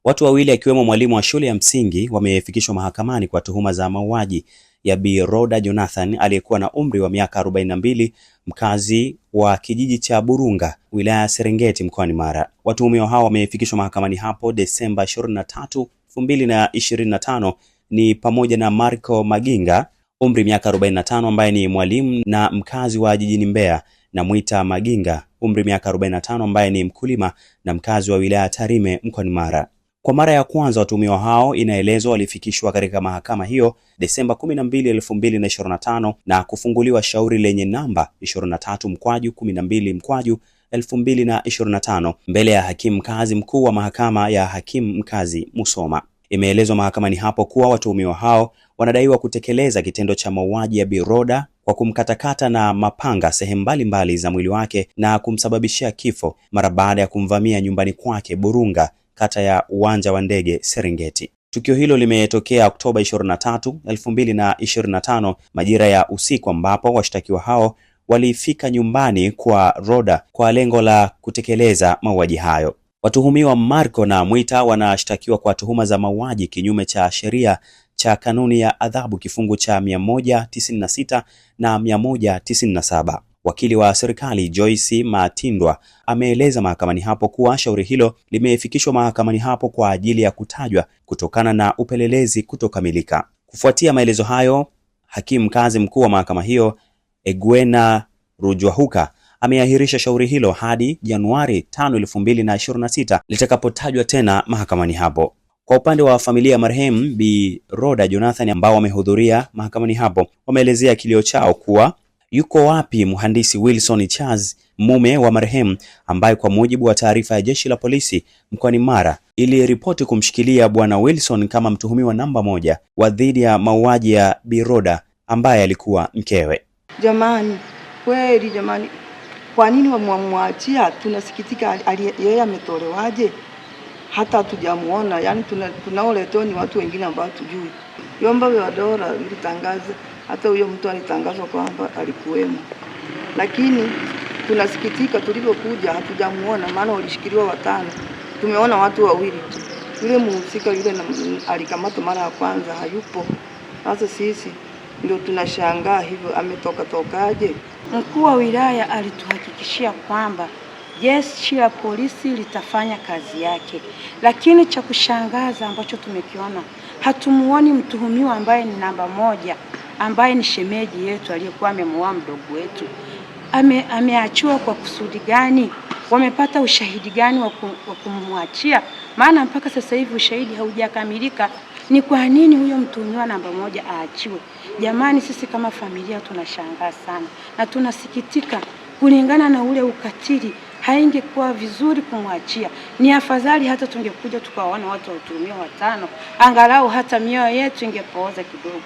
Watu wawili akiwemo mwalimu wa shule ya msingi wamefikishwa mahakamani kwa tuhuma za mauaji ya Bi Rhoda Jonathan aliyekuwa na umri wa miaka 42, mkazi wa kijiji cha Burunga, wilaya ya Serengeti mkoani Mara. Watuhumiwa hao wamefikishwa mahakamani hapo Desemba 23, 2025 ni pamoja na Marco Maginga, umri miaka 45, ambaye ni mwalimu na mkazi wa jijini Mbeya, na Mwita Maginga, umri miaka 45, ambaye ni mkulima na mkazi wa wilaya Tarime mkoani Mara. Kwa mara ya kwanza watuhumiwa hao inaelezwa walifikishwa katika mahakama hiyo Desemba 12, 2025 na kufunguliwa shauri lenye namba 23/12/2025 mbele ya hakimu mkazi mkuu wa mahakama ya hakimu mkazi Musoma. Imeelezwa mahakamani hapo kuwa watuhumiwa hao wanadaiwa kutekeleza kitendo cha mauaji ya Bi Rhoda kwa kumkatakata na mapanga sehemu mbalimbali za mwili wake na kumsababishia kifo mara baada ya kumvamia nyumbani kwake Burunga, kata ya Uwanja wa Ndege, Serengeti. Tukio hilo limetokea Oktoba 23, 2025 majira ya usiku, ambapo washtakiwa hao walifika nyumbani kwa Rhoda kwa lengo la kutekeleza mauaji hayo. Watuhumiwa Marco na Mwita wanashtakiwa kwa tuhuma za mauaji kinyume cha sheria cha kanuni ya adhabu kifungu cha 196 na 197. Wakili wa serikali Joyce Matindwa ameeleza mahakamani hapo kuwa shauri hilo limefikishwa mahakamani hapo kwa ajili ya kutajwa kutokana na upelelezi kutokamilika. Kufuatia maelezo hayo, hakimu mkazi mkuu wa mahakama hiyo Egwena Rujwahuka ameahirisha shauri hilo hadi Januari 5, 2026 litakapotajwa tena mahakamani hapo. Kwa upande wa familia ya marehemu Bi Rhoda Jonathan ambao wamehudhuria mahakamani hapo, wameelezea kilio chao kuwa yuko wapi mhandisi Wilson Charles, mume wa marehemu, ambaye kwa mujibu wa taarifa ya jeshi la polisi mkoani Mara iliripoti kumshikilia bwana Wilson kama mtuhumiwa namba 1 wa dhidi ya mauaji ya Bi Rhoda ambaye alikuwa mkewe. Jamani, kweli jamani, kwa nini wamwachia? Tunasikitika, yeye ametolewaje? Hata hatujamuona. Yani tunaoletwa ni watu wengine ambao tujui. Vyombo vya dola vilitangaza, hata huyo mtu alitangazwa kwamba alikuwemo. Lakini tunasikitika, tulipokuja hatujamuona, maana walishikiliwa 5. Tumeona watu 2 tu. Yule mhusika yule alikamatwa mara ya kwanza hayupo. Sasa sisi ndio tunashangaa hivyo, tokaje? Mkuu wa wilaya alituhakikishia kwamba jeshi la polisi litafanya kazi yake, lakini cha kushangaza ambacho tumekiona, hatumuoni mtuhumiwa ambaye ni namba 1, ambaye ni shemeji yetu aliyekuwa amemuua mdogo wetu. Ameachiwa kwa kusudi gani? Wamepata ushahidi gani wa kumwachia? Maana mpaka sasa hivi ushahidi haujakamilika. Ni kwa nini huyo mtuhumiwa namba 1 aachiwe? Jamani, sisi kama familia tunashangaa sana na tunasikitika. Kulingana na ule ukatili, haingekuwa vizuri kumwachia. Ni afadhali hata tungekuja tukaona watu watuhumiwa 5, angalau hata mioyo yetu ingepooza kidogo.